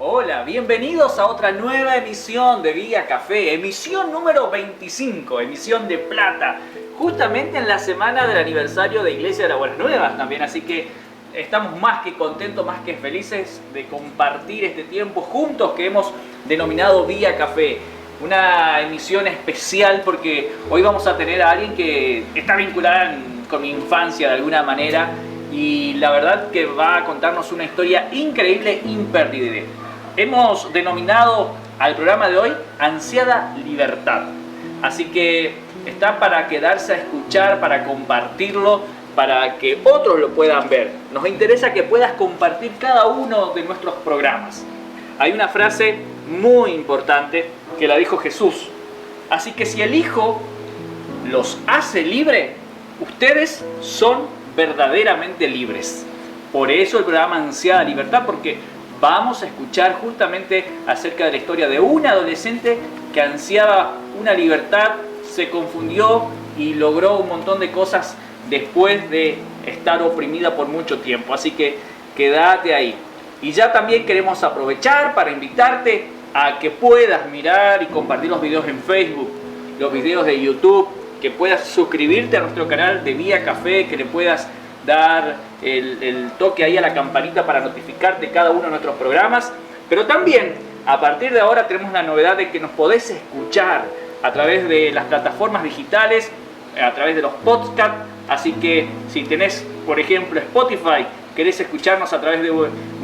Hola, bienvenidos a otra nueva emisión de Vía Café, emisión número 25, emisión de plata, justamente en la semana del aniversario de Iglesia de las Buenas Nuevas también, así que estamos más que contentos, más que felices de compartir este tiempo juntos que hemos denominado Vía Café. Una emisión especial porque hoy vamos a tener a alguien que está vinculada con mi infancia de alguna manera y la verdad que va a contarnos una historia increíble, imperdible. Hemos denominado al programa de hoy Ansiada Libertad. Así que está para quedarse a escuchar, para compartirlo, para que otros lo puedan ver. Nos interesa que puedas compartir cada uno de nuestros programas. Hay una frase muy importante que la dijo Jesús. Así que si el Hijo los hace libre, ustedes son verdaderamente libres. Por eso el programa Ansiada Libertad, porque vamos a escuchar justamente acerca de la historia de una adolescente que ansiaba una libertad, se confundió y logró un montón de cosas después de estar oprimida por mucho tiempo. Así que quédate ahí. Y ya también queremos aprovechar para invitarte a que puedas mirar y compartir los videos en Facebook, los videos de YouTube, que puedas suscribirte a nuestro canal de Vía Café, que le puedas dar el toque ahí a la campanita para notificarte cada uno de nuestros programas. Pero también, a partir de ahora tenemos la novedad de que nos podés escuchar a través de las plataformas digitales, a través de los podcasts. Así que si tenés, por ejemplo, Spotify, querés escucharnos a través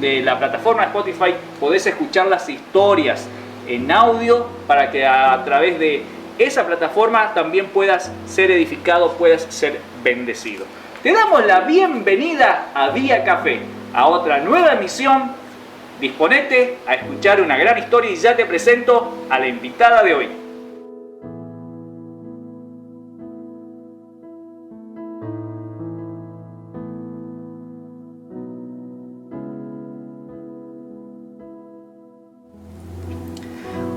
de la plataforma de Spotify, podés escuchar las historias en audio para que a través de esa plataforma también puedas ser edificado, puedas ser bendecido. Te damos la bienvenida a Vía Café, a otra nueva emisión. Disponete a escuchar una gran historia y ya te presento a la invitada de hoy.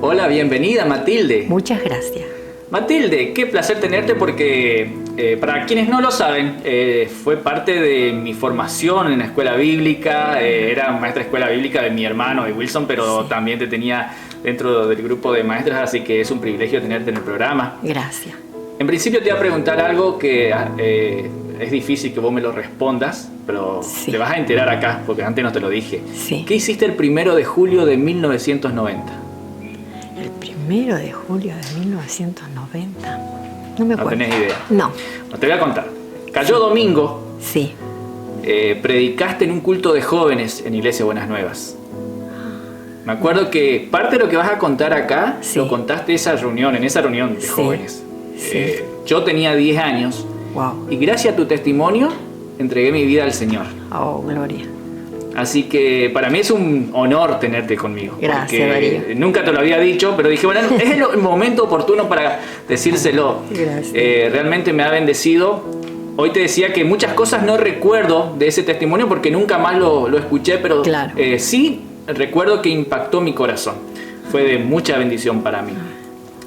Hola, bienvenida Matilde. Muchas gracias. Matilde, qué placer tenerte porque para quienes no lo saben, fue parte de mi formación en la escuela bíblica, era maestra de escuela bíblica de mi hermano de Wilson, pero sí, también te tenía dentro del grupo de maestras, así que es un privilegio tenerte en el programa. Gracias. En principio te voy a preguntar algo que es difícil que vos me lo respondas, pero sí, te vas a enterar acá, porque antes no te lo dije. Sí. ¿Qué hiciste el 1 de julio de 1990? El 1 de julio de 1990. No me acuerdo. No tenés idea. No. No te voy a contar. Cayó domingo. Sí. Predicaste en un culto de jóvenes en Iglesia Buenas Nuevas. Me acuerdo que parte de lo que vas a contar acá, sí, lo contaste en esa reunión de jóvenes. Sí. Yo tenía 10 años. Wow. Y gracias a tu testimonio entregué mi vida al Señor. Oh, gloria. Así que para mí es un honor tenerte conmigo. Gracias, Darío. Nunca te lo había dicho, pero dije, bueno, es el momento oportuno para decírselo. Gracias. Realmente me ha bendecido. Hoy te decía que muchas cosas no recuerdo de ese testimonio porque nunca más lo escuché, pero claro, sí recuerdo que impactó mi corazón. Fue de mucha bendición para mí.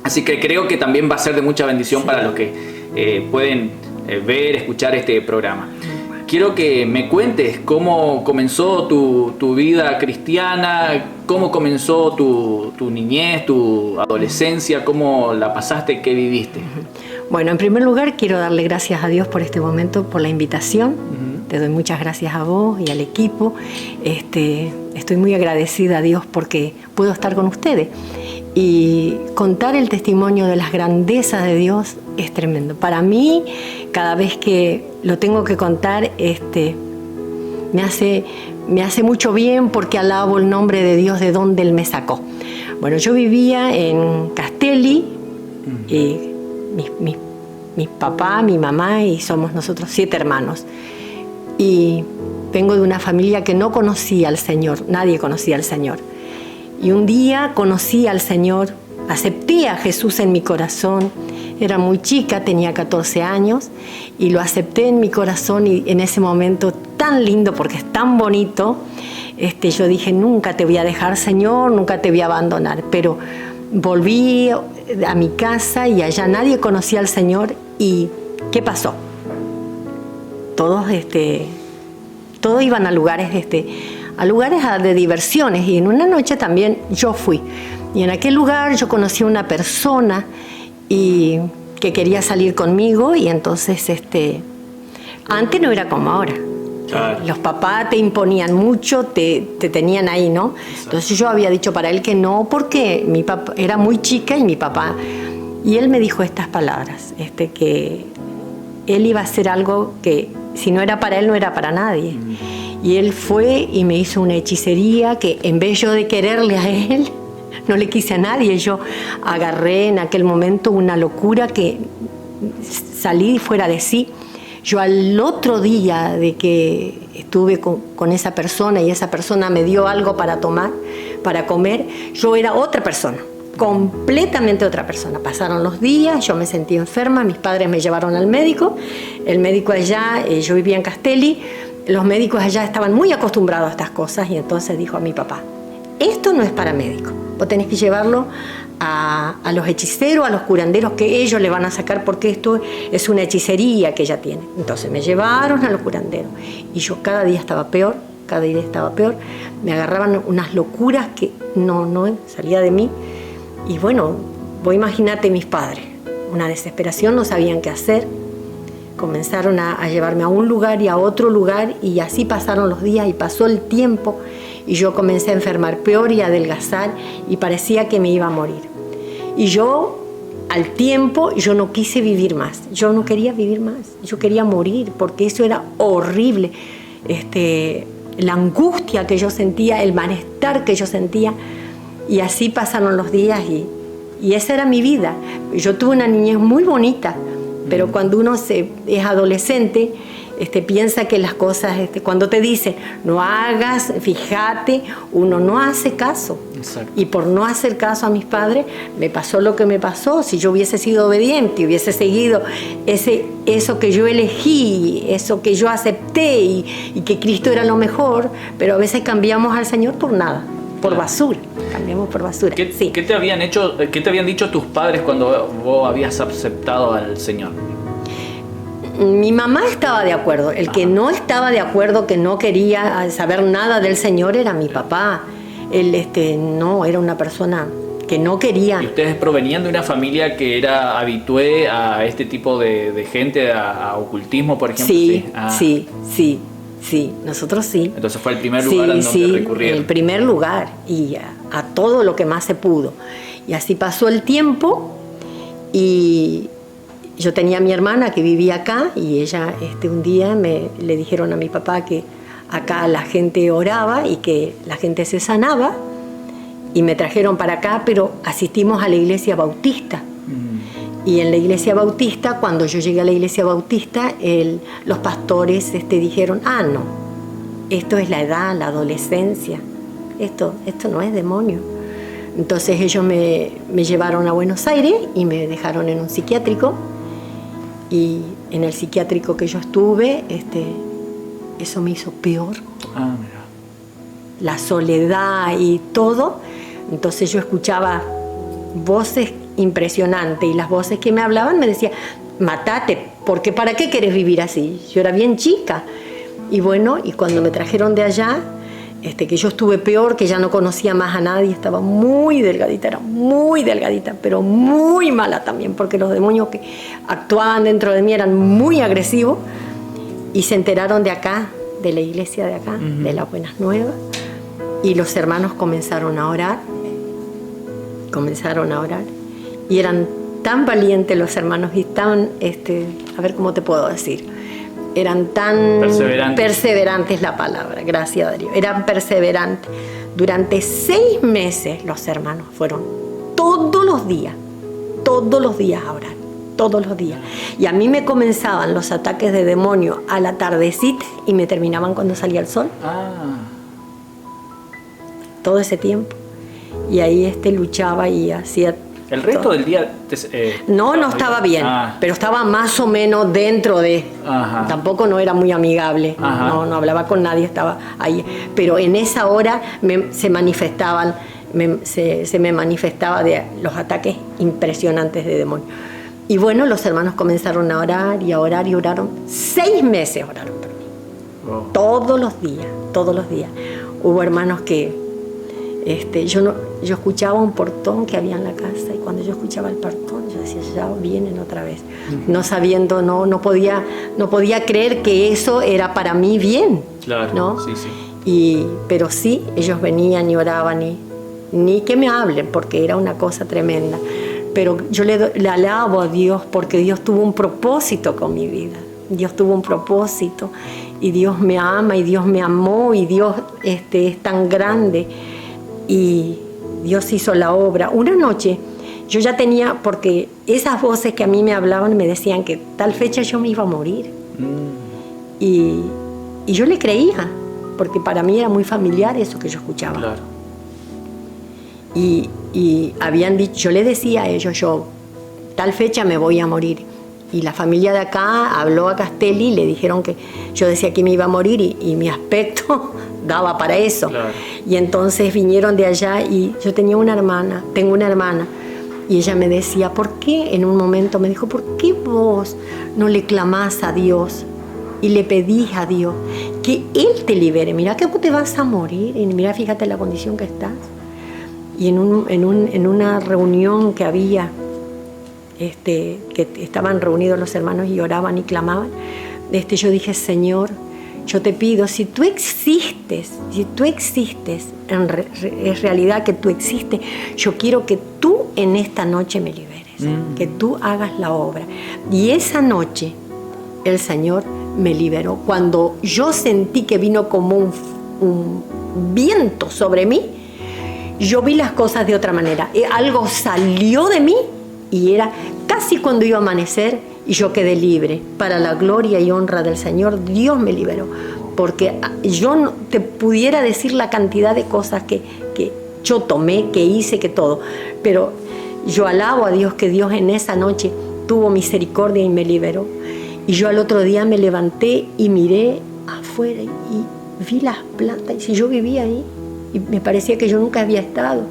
Así que creo que también va a ser de mucha bendición, sí, para los que pueden ver, escuchar este programa. Quiero que me cuentes cómo comenzó tu vida cristiana, cómo comenzó tu niñez, tu adolescencia, cómo la pasaste, qué viviste. Bueno, en primer lugar quiero darle gracias a Dios por este momento, por la invitación. Te doy muchas gracias a vos y al equipo. Estoy muy agradecida a Dios porque puedo estar con ustedes. Y contar el testimonio de las grandezas de Dios es tremendo. Para mí, cada vez que lo tengo que contar, me hace mucho bien porque alabo el nombre de Dios de donde Él me sacó. Bueno, yo vivía en Castelli, mi papá, mi mamá y somos nosotros 7 hermanos. Y vengo de una familia que no conocía al Señor, nadie conocía al Señor. Y un día conocí al Señor, acepté a Jesús en mi corazón. Era muy chica, tenía 14 años y lo acepté en mi corazón y en ese momento tan lindo porque es tan bonito, yo dije, nunca te voy a dejar, Señor, nunca te voy a abandonar. Pero volví a mi casa y allá nadie conocía al Señor. ¿Y qué pasó? Todos iban a lugares a lugares de diversiones, y en una noche también yo fui. Y en aquel lugar yo conocí a una persona que quería salir conmigo, y entonces antes no era como ahora. Claro. Los papás te imponían mucho, te tenían ahí, ¿no? Exacto. Entonces yo había dicho para él que no, porque mi papá era muy chica y mi papá... Y él me dijo estas palabras, que él iba a hacer algo que si no era para él, no era para nadie. Y él fue y me hizo una hechicería que en vez yo de quererle a él, no le quise a nadie. Yo agarré en aquel momento una locura que salí fuera de sí. Yo al otro día de que estuve con esa persona y esa persona me dio algo para tomar, para comer, yo era otra persona, completamente otra persona. Pasaron los días, yo me sentí enferma, mis padres me llevaron al médico. El médico allá, yo vivía en Castelli, los médicos allá estaban muy acostumbrados a estas cosas, y entonces dijo a mi papá: esto no es para médico, vos tenés que llevarlo a los hechiceros, a los curanderos, que ellos le van a sacar, porque esto es una hechicería que ella tiene. Entonces me llevaron a los curanderos y yo cada día estaba peor, me agarraban unas locuras que no salía de mí. Y bueno, vos imagínate mis padres, una desesperación, no sabían qué hacer. Comenzaron a llevarme a un lugar y a otro lugar, y así pasaron los días y pasó el tiempo, y yo comencé a enfermar peor y a adelgazar, y parecía que me iba a morir. Y yo, al tiempo, yo no quise vivir más, yo no quería vivir más, yo quería morir, porque eso era horrible. La angustia que yo sentía, el malestar que yo sentía, y así pasaron los días, y esa era mi vida. Yo tuve una niñez muy bonita, pero cuando uno es adolescente, piensa que las cosas, cuando te dicen no hagas, fíjate, uno no hace caso. Exacto. Y por no hacer caso a mis padres, me pasó lo que me pasó. Si yo hubiese sido obediente, hubiese seguido eso que yo elegí, eso que yo acepté, y que Cristo era lo mejor, pero a veces cambiamos al Señor por nada, por basura. Cambiamos por basura. ¿Qué te habían dicho tus padres cuando vos habías aceptado al Señor? Mi mamá estaba de acuerdo. El que no estaba de acuerdo, que no quería saber nada del Señor, era mi papá. Él no, era una persona que no quería. ¿Y ustedes provenían de una familia que era habitué a este tipo de gente, a ocultismo, por ejemplo? Sí, nosotros sí. Entonces fue el primer lugar en donde recurrieron. El primer lugar, y a todo lo que más se pudo. Y así pasó el tiempo, y yo tenía a mi hermana que vivía acá, y ella un día le dijeron a mi papá que acá la gente oraba y que la gente se sanaba, y me trajeron para acá, pero asistimos a la iglesia bautista. Y en la iglesia bautista, cuando yo llegué a la iglesia bautista, los pastores dijeron: no, esto es la edad, la adolescencia, esto no es demonio. Entonces ellos me llevaron a Buenos Aires y me dejaron en un psiquiátrico, y en el psiquiátrico que yo estuve, eso me hizo peor. Mira. La soledad y todo. Entonces yo escuchaba voces impresionantes, y las voces que me hablaban me decían: matate, porque ¿para qué querés vivir así? Yo era bien chica. Y bueno, y cuando me trajeron de allá, que yo estuve peor, que ya no conocía más a nadie, estaba muy delgadita, pero muy mala también, porque los demonios que actuaban dentro de mí eran muy agresivos, y se enteraron de acá, de la iglesia de acá, de las Buenas Nuevas, y los hermanos comenzaron a orar, y eran tan valientes los hermanos, y tan, a ver cómo te puedo decir, eran tan perseverantes la palabra, gracias a Dios, eran perseverantes. Durante 6 meses los hermanos fueron todos los días a orar, todos los días. Y a mí me comenzaban los ataques de demonio a la tardecita y me terminaban cuando salía el sol. Todo ese tiempo. Y ahí luchaba y hacía... ¿El resto del día? No estaba bien, pero estaba más o menos dentro de... Tampoco no era muy amigable, no hablaba con nadie, estaba ahí. Pero en esa hora se manifestaba de los ataques impresionantes de demonios. Y bueno, los hermanos comenzaron a orar y oraron. 6 meses oraron por mí. Todos los días. Hubo hermanos que yo escuchaba un portón que había en la casa, y cuando yo escuchaba el portón yo decía, ya vienen otra vez, no sabiendo, no podía creer que eso era para mí bien, claro, ¿no? Sí. Pero sí, ellos venían y oraban, ni que me hablen, porque era una cosa tremenda. Pero yo le alabo a Dios, porque Dios tuvo un propósito con mi vida. Dios tuvo un propósito, y Dios me ama, y Dios me amó, y Dios es tan grande, y Dios hizo la obra. Una noche yo ya tenía, porque esas voces que a mí me hablaban me decían que tal fecha yo me iba a morir. Y yo le creía, porque para mí era muy familiar eso que yo escuchaba. Claro. Y habían dicho, yo le decía a ellos, yo tal fecha me voy a morir. Y la familia de acá habló a Castelli y le dijeron que yo decía que me iba a morir, y mi aspecto daba para eso. Claro. Y entonces vinieron de allá, y yo tengo una hermana, y ella me decía, ¿por qué? En un momento me dijo, ¿por qué vos no le clamás a Dios y le pedís a Dios que Él te libere? Mira que vos te vas a morir, y mira, fíjate la condición que estás. Y en una reunión que había, que estaban reunidos los hermanos y oraban y clamaban, yo dije, Señor, yo te pido, si tú existes, es realidad que tú existes, yo quiero que tú en esta noche me liberes, que tú hagas la obra. Y esa noche el Señor me liberó. Cuando yo sentí que vino como un viento sobre mí, yo vi las cosas de otra manera. Algo salió de mí, y era casi cuando iba a amanecer, y yo quedé libre. Para la gloria y honra del Señor, Dios me liberó. Porque yo no te pudiera decir la cantidad de cosas que yo tomé, que hice, que todo. Pero yo alabo a Dios, que Dios en esa noche tuvo misericordia y me liberó. Y yo al otro día me levanté y miré afuera y vi las plantas. Y si yo vivía ahí, y me parecía que yo nunca había estado.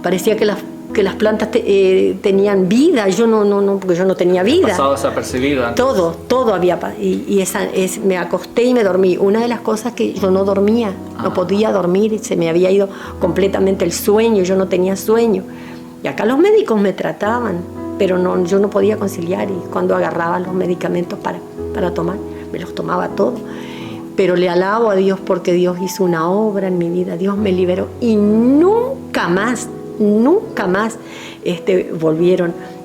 Parecía que las plantas tenían vida. Yo no, porque yo no tenía vida. Pasado desapercibido antes. Todo había pasado. Me acosté y me dormí. Una de las cosas que yo no dormía, no podía dormir, se me había ido completamente el sueño, yo no tenía sueño. Y acá los médicos me trataban, pero yo no podía conciliar, y cuando agarraba los medicamentos para tomar, me los tomaba todos. Pero le alabo a Dios, porque Dios hizo una obra en mi vida, Dios me liberó, y nunca más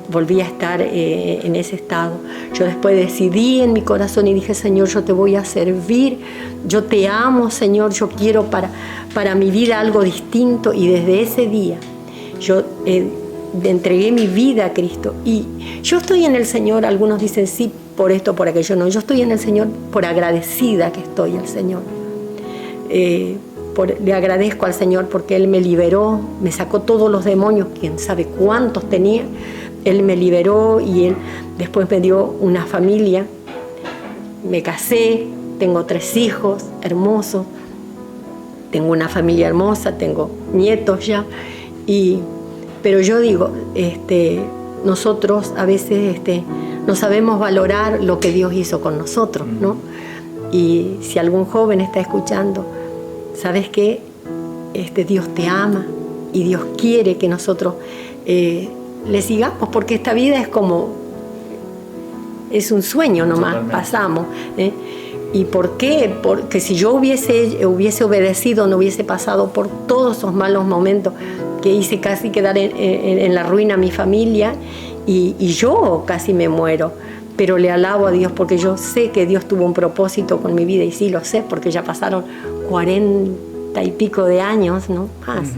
volví a estar en ese estado. Yo después decidí en mi corazón y dije, Señor, yo te voy a servir, yo te amo, Señor, yo quiero para mi vida algo distinto. Y desde ese día yo entregué mi vida a Cristo, y yo estoy en el Señor. Algunos dicen sí por esto, por aquello. No, yo estoy en el Señor por agradecida que estoy al Señor. Le agradezco al Señor porque Él me liberó, me sacó todos los demonios, quién sabe cuántos tenía. Él me liberó, y Él después me dio una familia. Me casé, tengo 3 hijos hermosos, tengo una familia hermosa, tengo nietos ya. Pero yo digo, nosotros a veces no sabemos valorar lo que Dios hizo con nosotros, ¿no? Y si algún joven está escuchando, ¿sabes qué? Dios te ama, y Dios quiere que nosotros le sigamos, porque esta vida es un sueño nomás. Totalmente. Pasamos. ¿Y por qué? Porque si yo hubiese obedecido, no hubiese pasado por todos esos malos momentos que hice casi quedar en la ruina a mi familia, y yo casi me muero. Pero le alabo a Dios, porque yo sé que Dios tuvo un propósito con mi vida, y sí lo sé, porque ya pasaron 40 y pico de años, ¿no? Más.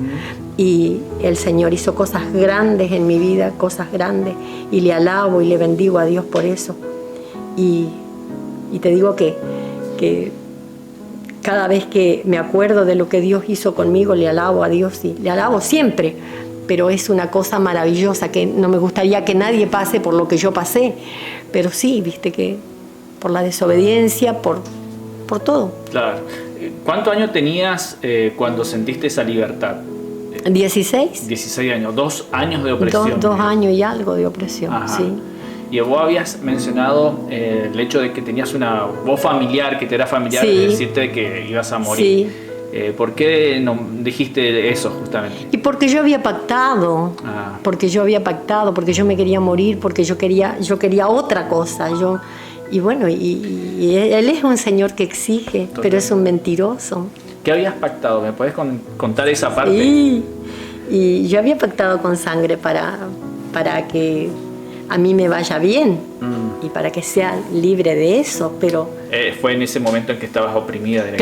Y el Señor hizo cosas grandes en mi vida, cosas grandes, y le alabo y le bendigo a Dios por eso. Y te digo que cada vez que me acuerdo de lo que Dios hizo conmigo, le alabo a Dios, y le alabo siempre. Pero es una cosa maravillosa, que no me gustaría que nadie pase por lo que yo pasé. Pero sí, viste, que por la desobediencia, por todo. Claro. ¿Cuántos años tenías cuando sentiste esa libertad? 16. 16 años, 2 años de opresión. 2 años y algo de opresión. Ajá. Sí. Y vos habías mencionado el hecho de que tenías una voz familiar, que te era familiar, sí. de decirte que ibas a morir. Sí. ¿Por qué no dijiste eso justamente? Y porque yo había pactado, porque yo me quería morir, porque yo quería otra cosa. Y bueno, y él es un señor que exige, totalmente, pero es un mentiroso. ¿Qué habías pactado? ¿Me podés contar esa parte? Sí, y yo había pactado con sangre para que a mí me vaya bien y para que sea libre de eso, pero... fue en ese momento en que estabas oprimida de la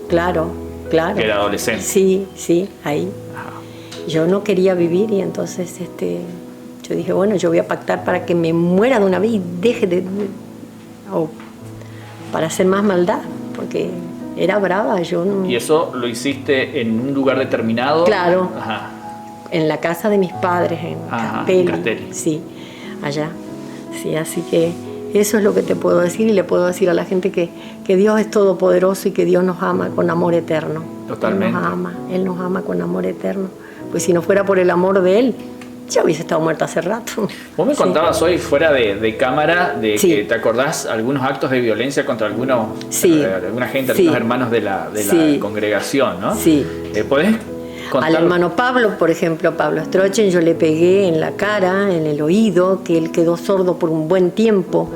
Claro. Que era adolescente. Sí, ahí. Ajá. Yo no quería vivir y entonces yo dije, bueno, yo voy a pactar para que me muera de una vez y deje o para hacer más maldad, porque era brava, yo no... ¿Y eso lo hiciste en un lugar determinado? Claro. Ajá. En la casa de mis padres, en Castelli. Sí, allá. Sí, así que eso es lo que te puedo decir, y le puedo decir a la gente que Dios es todopoderoso y que Dios nos ama con amor eterno. Totalmente. Él nos ama con amor eterno. Pues si no fuera por el amor de Él, ya hubiese estado muerta hace rato. Vos me contabas hoy fuera de cámara de que te acordás algunos actos de violencia contra alguna gente, algunos hermanos de la congregación, ¿no? Sí. ¿Podés contar? Al hermano Pablo, por ejemplo, Pablo Strochen, yo le pegué en la cara, en el oído, que él quedó sordo por un buen tiempo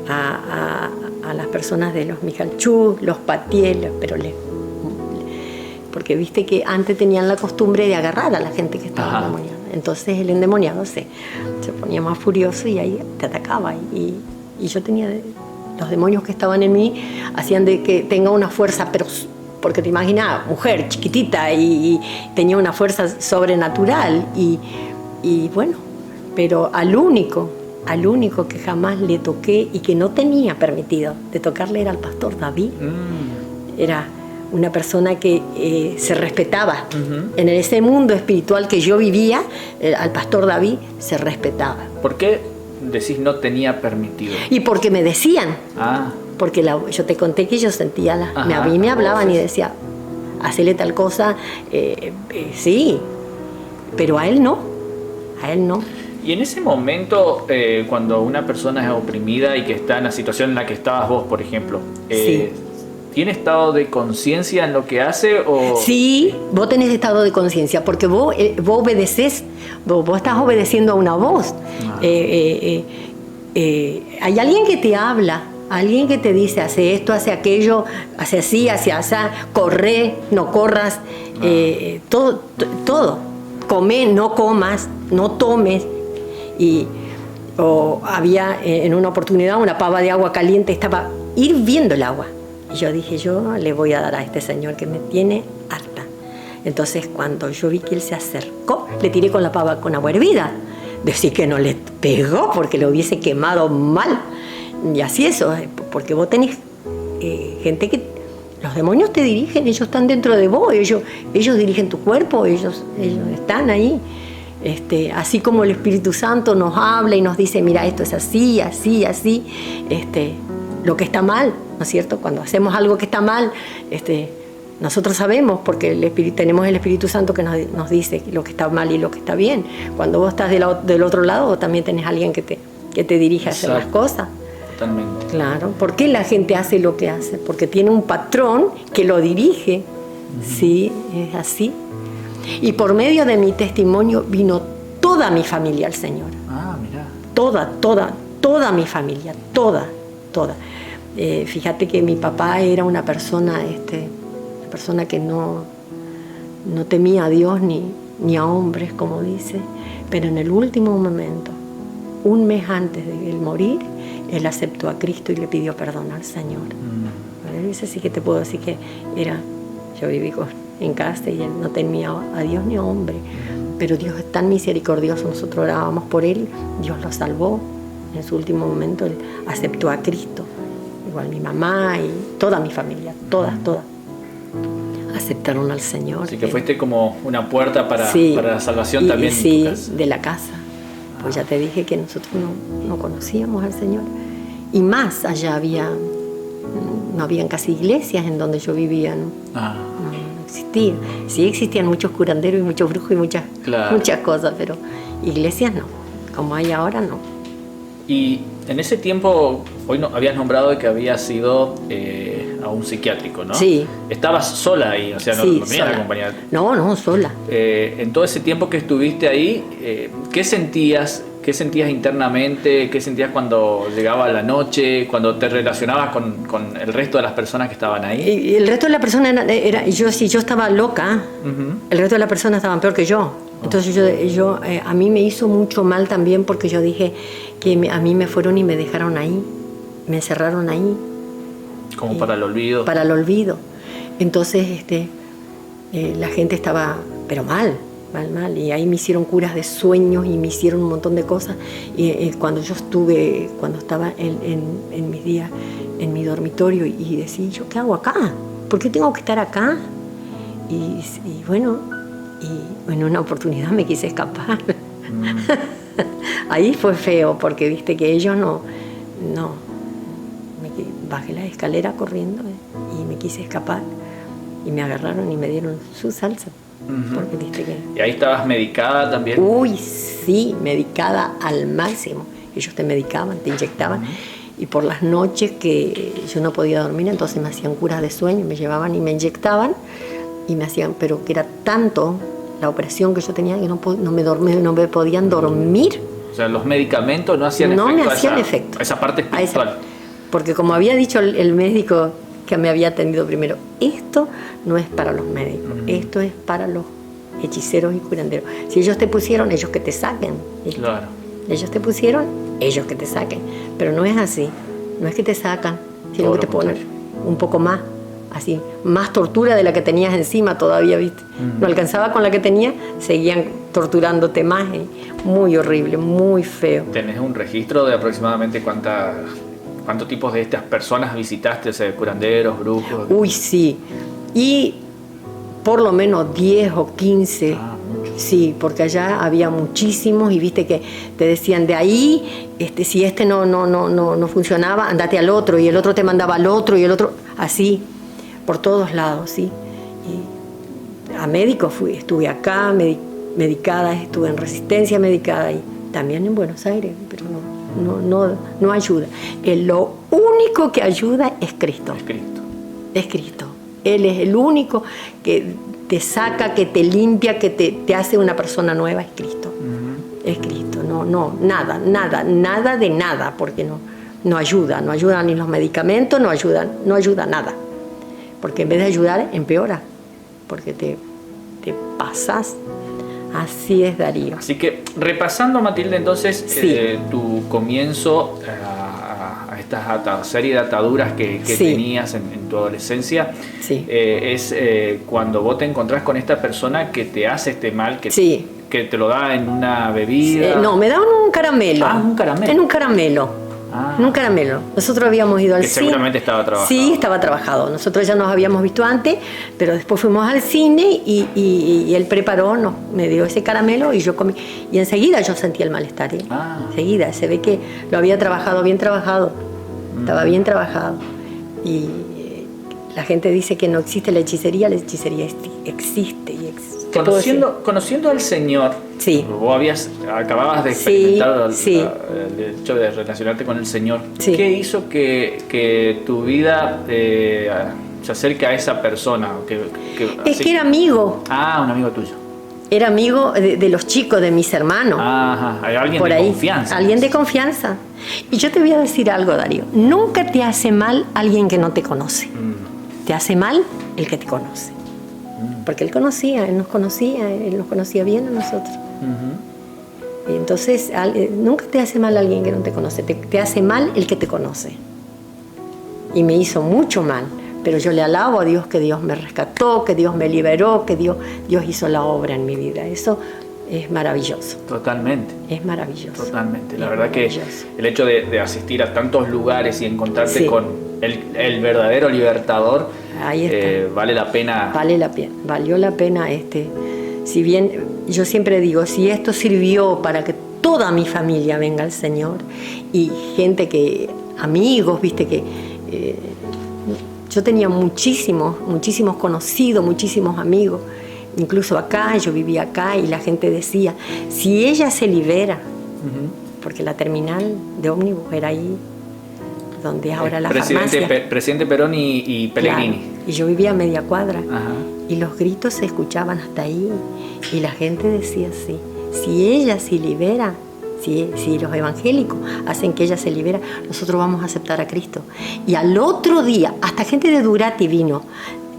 a las personas de los Michalchuk, los pateé, pero porque viste que antes tenían la costumbre de agarrar a la gente que estaba endemoniada. Entonces el endemoniado se ponía más furioso y ahí te atacaba. Y yo tenía... Los demonios que estaban en mí hacían de que tenga una fuerza, pero... Porque te imaginas, mujer chiquitita y tenía una fuerza sobrenatural. Y bueno, pero al único que jamás le toqué y que no tenía permitido de tocarle era al pastor David. Era una persona que se respetaba. En ese mundo espiritual que yo vivía, al pastor David se respetaba. ¿Por qué decís no tenía permitido? Y porque me decían. Porque yo te conté que yo sentía, a mí me hablaban y decía, hacele tal cosa, sí, pero a él no. Y en ese momento, cuando una persona es oprimida y que está en la situación en la que estabas vos, por ejemplo, ¿tiene estado de conciencia en lo que hace? O... Sí, vos tenés estado de conciencia, porque vos obedecés, vos estás obedeciendo a una voz. Hay alguien que te habla, alguien que te dice, hace esto, hace aquello, hace así, hace así, corre, no corras, todo. Come, no comas, no tomes. O había en una oportunidad una pava de agua caliente, estaba hirviendo el agua. Y yo dije, yo le voy a dar a este señor que me tiene harta. Entonces, cuando yo vi que él se acercó, le tiré con la pava con agua hervida. Decir que no le pegó porque lo hubiese quemado mal. Y así eso, porque vos tenés gente que... Los demonios te dirigen, ellos están dentro de vos, ellos dirigen tu cuerpo, ellos están ahí. Así como el Espíritu Santo nos habla y nos dice, mira, esto es así, así, así. Lo que está mal, ¿no es cierto? Cuando hacemos algo que está mal, nosotros sabemos porque tenemos el Espíritu Santo que nos dice lo que está mal y lo que está bien. Cuando vos estás del otro lado, vos también tenés a alguien que te dirige a hacer las cosas. Totalmente. Claro. ¿Por qué la gente hace lo que hace? Porque tiene un patrón que lo dirige. Sí, es así. Y por medio de mi testimonio vino toda mi familia al Señor. Mira. Toda mi familia, toda. Fíjate que mi papá era una persona que no temía a Dios ni a hombres, como dice, pero en el último momento, un mes antes de él morir, él aceptó a Cristo y le pidió perdón al Señor. Ese sí que te puedo decir que yo viví en casa y él no temía a Dios ni a hombre, pero Dios es tan misericordioso, nosotros orábamos por él, Dios lo salvó. En su último momento él aceptó a Cristo, igual mi mamá y toda mi familia, todas aceptaron al Señor. Así que fuiste como una puerta para la salvación también. Sí, de la casa. Pues ya te dije que nosotros no conocíamos al Señor. Y más allá no habían casi iglesias en donde yo vivía, ¿no? No existía. Sí existían muchos curanderos y muchos brujos y muchas cosas, pero iglesias no, como hay ahora no. Y en ese tiempo, hoy habías nombrado que habías sido a un psiquiátrico, ¿no? Sí. ¿Estabas sola ahí? O sea, no, Sí, no tenías sola. acompañada. No, sola. En todo ese tiempo que estuviste ahí, ¿qué sentías? ¿Qué sentías internamente? ¿Qué sentías cuando llegaba la noche? Cuando te relacionabas con el resto de las personas que estaban ahí. Y el resto de las personas si yo estaba loca, el resto de las personas estaban peor que yo. Entonces a mí me hizo mucho mal también, porque yo dije que a mí me fueron y me dejaron ahí, me encerraron ahí. Como para el olvido. Para el olvido. Entonces la gente estaba, pero mal. Y ahí me hicieron curas de sueños y me hicieron un montón de cosas. Y cuando estaba en mis días en mi dormitorio, y decía, ¿yo qué hago acá? ¿Por qué tengo que estar acá? Y en una oportunidad me quise escapar. Ahí fue feo, porque viste que ellos bajé la escalera corriendo y me quise escapar, y me agarraron y me dieron su salsa. Porque viste que... ¿Y ahí estabas medicada también? Uy, sí, medicada al máximo. Ellos te medicaban, te inyectaban. Y por las noches que yo no podía dormir, entonces me hacían curas de sueño, me llevaban y me inyectaban, y me hacían, pero que era tanto la operación que yo tenía que no me podían dormir. O sea, los medicamentos no hacían efecto. No me hacían efecto. A esa parte espiritual. Porque como había dicho el médico que me había atendido primero, esto no es para los médicos, esto es para los hechiceros y curanderos. Si ellos te pusieron, ellos que te saquen. Claro. Ellos te pusieron, ellos que te saquen. Pero no es así, no es que te sacan, sino Todo que te lo ponen contrario. un poco más, así, más tortura de la que tenías encima todavía, ¿viste? No alcanzaba con la que tenía, seguían torturándote más. Muy horrible, muy feo. ¿Tenés un registro de aproximadamente cuántos tipos de estas personas visitaste? O sea, curanderos, brujos. Uy, sí. Y por lo menos 10 o 15. Mucho. Sí, porque allá había muchísimos, y viste que te decían de ahí, si no funcionaba, andate al otro, y el otro te mandaba al otro, y el otro, así, por todos lados, sí. Y a médico estuve acá, medicada, estuve en Resistencia medicada, y también en Buenos Aires, pero no ayuda. Lo único que ayuda es Cristo. Es Cristo. Es Cristo. Él es el único que te saca, que te limpia, que te hace una persona nueva. Es Cristo. Es Cristo. Nada de nada, porque no ayuda ni los medicamentos, no ayuda nada. Porque en vez de ayudar, empeora. Porque te pasas. Así es, Darío. Así que, repasando, Matilde, entonces, Sí. Tu comienzo a esta serie de ataduras que Sí. tenías en tu adolescencia, Sí. es cuando vos te encontrás con esta persona que te hace este mal, Sí. que te lo da en una bebida. No, me daban un caramelo. Un caramelo. En un caramelo. En un caramelo. Nosotros habíamos ido al cine. Que seguramente estaba trabajado. Sí, estaba trabajado. Nosotros ya nos habíamos visto antes, pero después fuimos al cine y él preparó, me dio ese caramelo y yo comí. Y enseguida yo sentí el malestar. Enseguida, se ve que lo había trabajado, bien trabajado. Estaba bien trabajado. Y la gente dice que no existe la hechicería existe. Conociendo al Señor, sí. Vos acababas de experimentar sí. el hecho de relacionarte con el Señor. Sí. ¿Qué hizo que tu vida se acerque a esa persona? Es que era amigo. Un amigo tuyo. Era amigo de los chicos, de mis hermanos. Alguien por de ahí. confianza. Alguien de confianza. Y yo te voy a decir algo, Darío. Nunca te hace mal alguien que no te conoce. Te hace mal el que te conoce. Porque él nos conocía bien a nosotros. Y entonces, nunca te hace mal alguien que no te conoce, te hace mal el que te conoce. Y me hizo mucho mal, pero yo le alabo a Dios que Dios me rescató, que Dios me liberó, que Dios hizo la obra en mi vida. Eso es maravilloso. Totalmente. Es maravilloso. Totalmente. La verdad que el hecho de asistir a tantos lugares y encontrarte con el verdadero libertador, ahí está. vale la pena. Valió la pena. Si bien yo siempre digo, si esto sirvió para que toda mi familia venga al Señor, y amigos, viste que yo tenía muchísimos conocidos, muchísimos amigos. Incluso acá, yo vivía acá, y la gente decía, si ella se libera, porque la terminal de ómnibus era ahí, donde es ahora la farmacia. Presidente Perón y Pellegrini. Claro. Y yo vivía a media cuadra. Ajá. Y los gritos se escuchaban hasta ahí. Y la gente decía así, si ella se libera, si los evangélicos hacen que ella se libera, nosotros vamos a aceptar a Cristo. Y al otro día, hasta gente de Durati vino.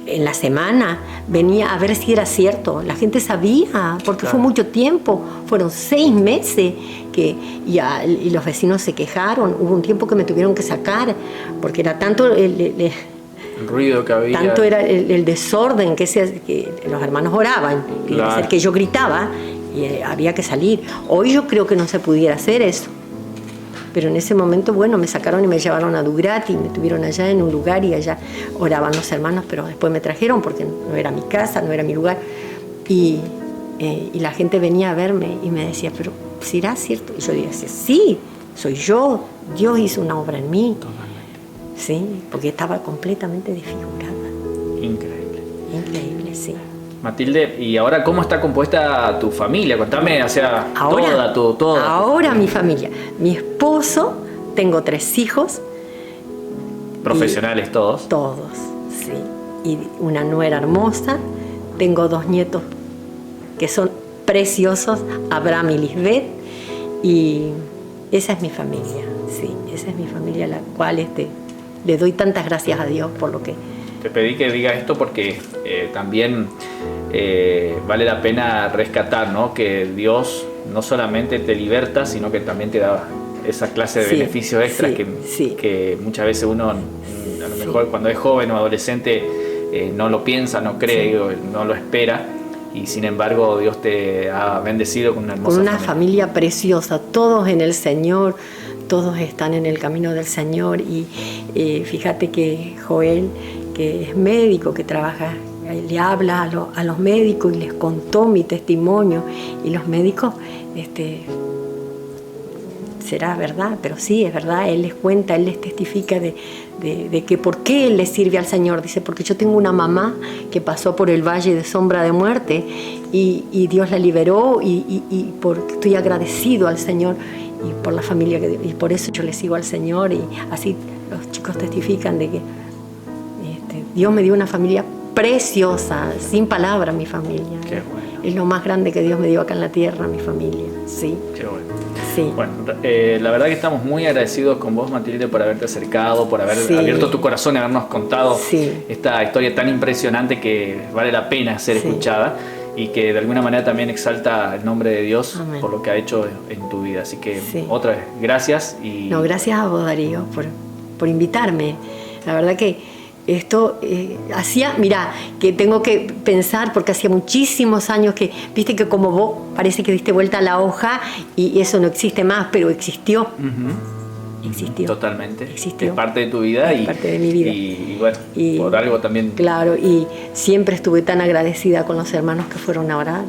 En la semana venía a ver si era cierto. La gente sabía, porque claro. Fue mucho tiempo. Fueron 6 meses y los vecinos se quejaron. Hubo un tiempo que me tuvieron que sacar, porque era tanto el ruido que había. Tanto era el desorden que los hermanos oraban. Claro. Ser que yo gritaba y había que salir. Hoy yo creo que no se pudiera hacer eso. Pero en ese momento, bueno, me sacaron y me llevaron a Durati, me tuvieron allá en un lugar y allá oraban los hermanos, pero después me trajeron porque no era mi casa, no era mi lugar. Y la gente venía a verme y me decía, pero ¿será cierto? Y yo decía, sí, soy yo, Dios hizo una obra en mí. Totalmente. Sí, porque estaba completamente desfigurada. Increíble. Increíble, sí. Matilde, ¿y ahora cómo está compuesta tu familia? Contame, o sea, Ahora, toda. Ahora mi familia. Mi esposo, tengo 3 hijos. Profesionales todos. Todos, sí. Y una nuera hermosa. Tengo 2 nietos que son preciosos, Abraham y Lisbeth. Y esa es mi familia, sí. Esa es mi familia a la cual le doy tantas gracias a Dios por lo que... Te pedí que digas esto porque también vale la pena rescatar, ¿no? Que Dios no solamente te liberta, sino que también te da esa clase de beneficios extras que muchas veces uno, a lo mejor cuando es joven o adolescente, no lo piensa, no cree, no lo espera. Y sin embargo Dios te ha bendecido con una hermosa familia. Con una familia preciosa, todos en el Señor, todos están en el camino del Señor. Y fíjate que Joel, que es médico, que trabaja, le habla a los médicos y les contó mi testimonio. Y los médicos, será verdad, pero sí, es verdad, él les cuenta, él les testifica de que por qué él le sirve al Señor. Dice, porque yo tengo una mamá que pasó por el valle de sombra de muerte y Dios la liberó y porque estoy agradecido al Señor y por la familia y por eso yo le sigo al Señor. Y así los chicos testifican de que Dios me dio una familia preciosa, sin palabras mi familia. Qué bueno. Es lo más grande que Dios me dio acá en la tierra, mi familia. Sí. Qué bueno. Sí. Bueno, la verdad que estamos muy agradecidos con vos, Matilde, por haberte acercado, por haber abierto tu corazón y habernos contado esta historia tan impresionante que vale la pena ser escuchada y que de alguna manera también exalta el nombre de Dios. Amén. Por lo que ha hecho en tu vida. Así que otra vez, gracias. No, gracias a vos, Darío, por invitarme. La verdad que esto mirá, que tengo que pensar, porque hacía muchísimos años que, viste que como vos parece que diste vuelta a la hoja y eso no existe más, pero existió. Existió. Totalmente. Existió. Es parte de tu vida. Es parte de mi vida. Y bueno, por algo también. Claro, y siempre estuve tan agradecida con los hermanos que fueron a orar,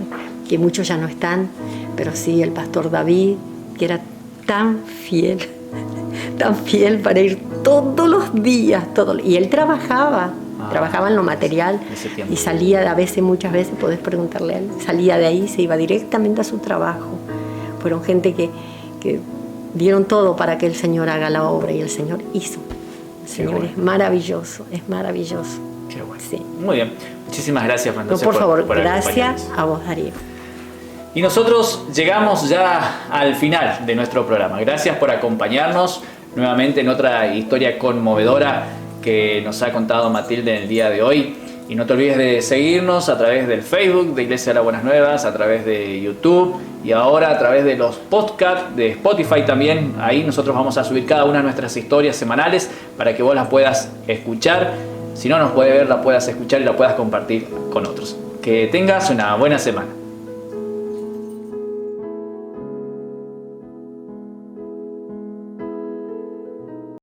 que muchos ya no están, pero sí, el pastor David, que era tan fiel para ir todos los días, y él trabajaba en lo material y salía muchas veces, podés preguntarle a él, salía de ahí, se iba directamente a su trabajo. Fueron gente que dieron todo para que el Señor haga la obra y el Señor hizo. El Señor es maravilloso, es maravilloso. Qué bueno. Sí. Muy bien, muchísimas gracias, Francisco. Por favor, gracias a vos, Darío. Y nosotros llegamos ya al final de nuestro programa. Gracias por acompañarnos nuevamente en otra historia conmovedora que nos ha contado Matilde en el día de hoy. Y no te olvides de seguirnos a través del Facebook de Iglesia de las Buenas Nuevas, a través de YouTube y ahora a través de los podcasts de Spotify también. Ahí nosotros vamos a subir cada una de nuestras historias semanales para que vos las puedas escuchar. Si no nos puedes ver, la puedas escuchar y la puedas compartir con otros. Que tengas una buena semana.